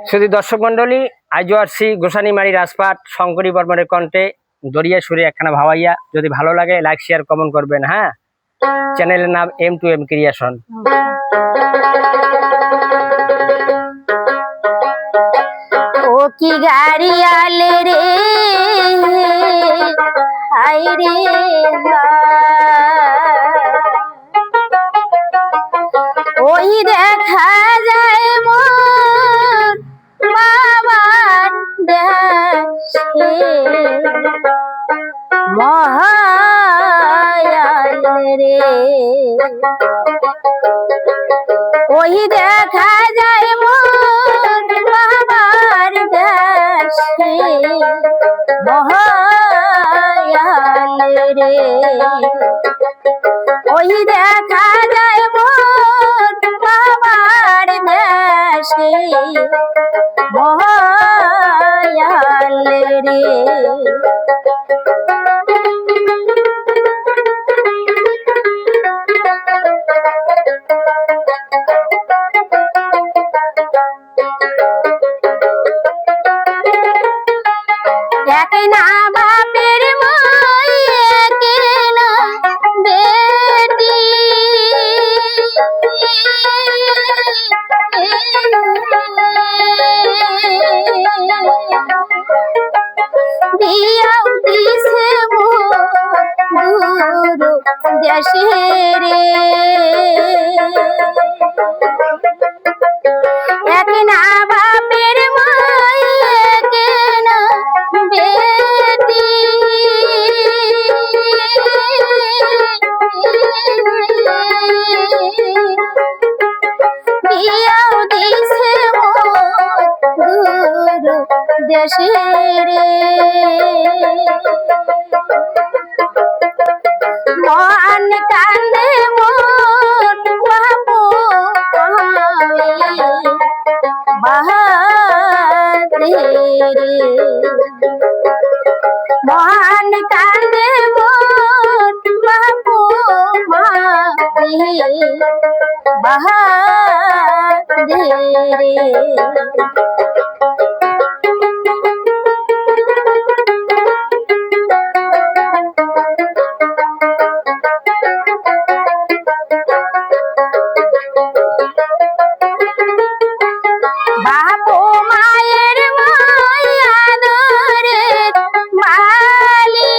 শুধু দর্শক মন্ডলী, আজও আসছি গোসানিমারি রাজপাট শঙ্করী বর্মনের কণ্ঠে দরিয়া সুরে একখানা ভাওয়াইয়া। যদি ভালো লাগে লাইক শেয়ার কমেন্ট করবেন। হ্যাঁ, চ্যানেলের নাম M2M ক্রিয়েশন। ও কি গাড়ি আলে রে হাই রে ওই দেখা যায় মোর বাবার দেশে মহায়াল রে ওই দেখা যায় মোর বাবার দেশে মহায়াল রে ওই দেখা যায় মোর বাবার দেশে মহায়াল রে একে না বাপের মই একে না বেটি বিয়াও দিছে মোর দেশে রে একে না বাপের মই একে না বেটি বিয়াও দিছে মোর দেশে রে মন কান্দে মোর বাপু বাহাদে রে মন কান্দে মোর বাপু বাহাদে রে বাপু মায়ের মই আদরের মালি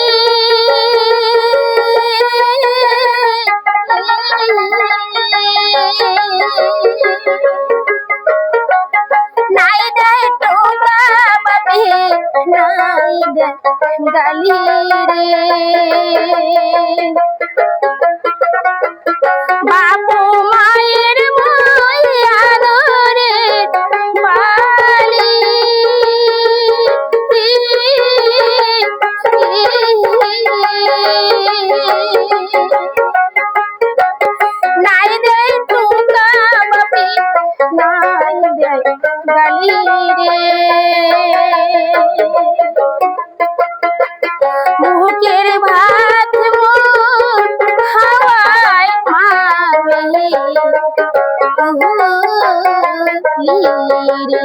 নাই দেয় টোকা বাপে নাই দেয় গালি রে বাপু মায়ের মই আদরের মালি নাই দেয় টোকা বাপে নাই দেয় গালি রে মুখের ভাত মোর খাওয়ায় মামি রে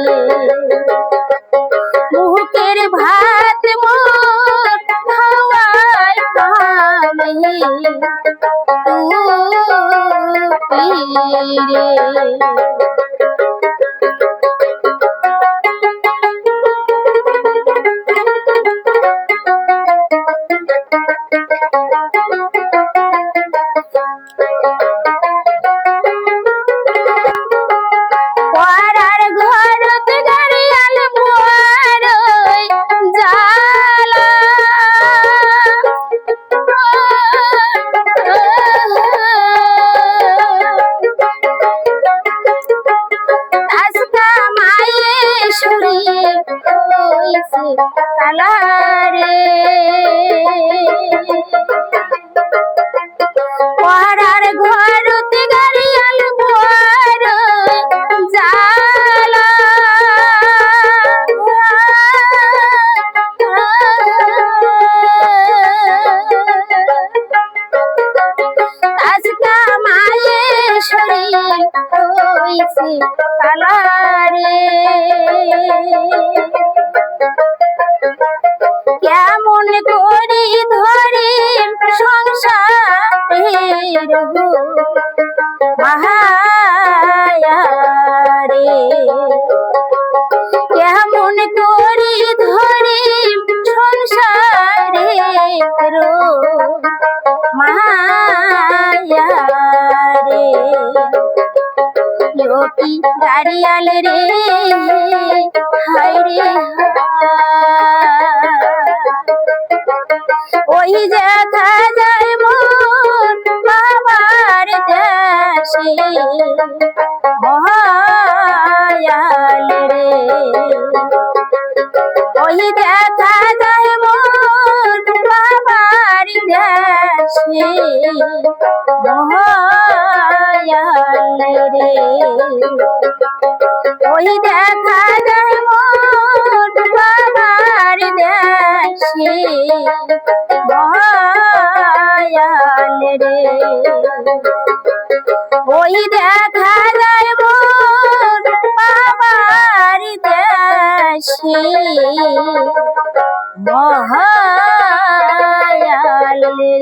মুখের ভাত মোর খাওয়ায় মামি রে পরার ঘরত গাড়িয়াল বুয়ারই জালা আজকা মায়ে শরীর হইছে কালারে পরার ঘরত গাড়িয়াল বুয়ারই জালা আজকা মায়ে শরীর হইছে কালারে কেমন করি ধরে সংসারের মায়া রে, কেমন করি ধরে সংসারের মায়া রে, লোকি গাড়িয়াল রে হায় রে ওই দেখা যায় মোর বাবার দেশে মহায়াল রে, ওই দেখা যায় মোর বাবার দেশে মহায়াল রে, ওই দেখা যায় মোর বাবার দেশে মহায়াল রে, ওই দেখা যায় মোর বাবার দেশে মহায়াল রে।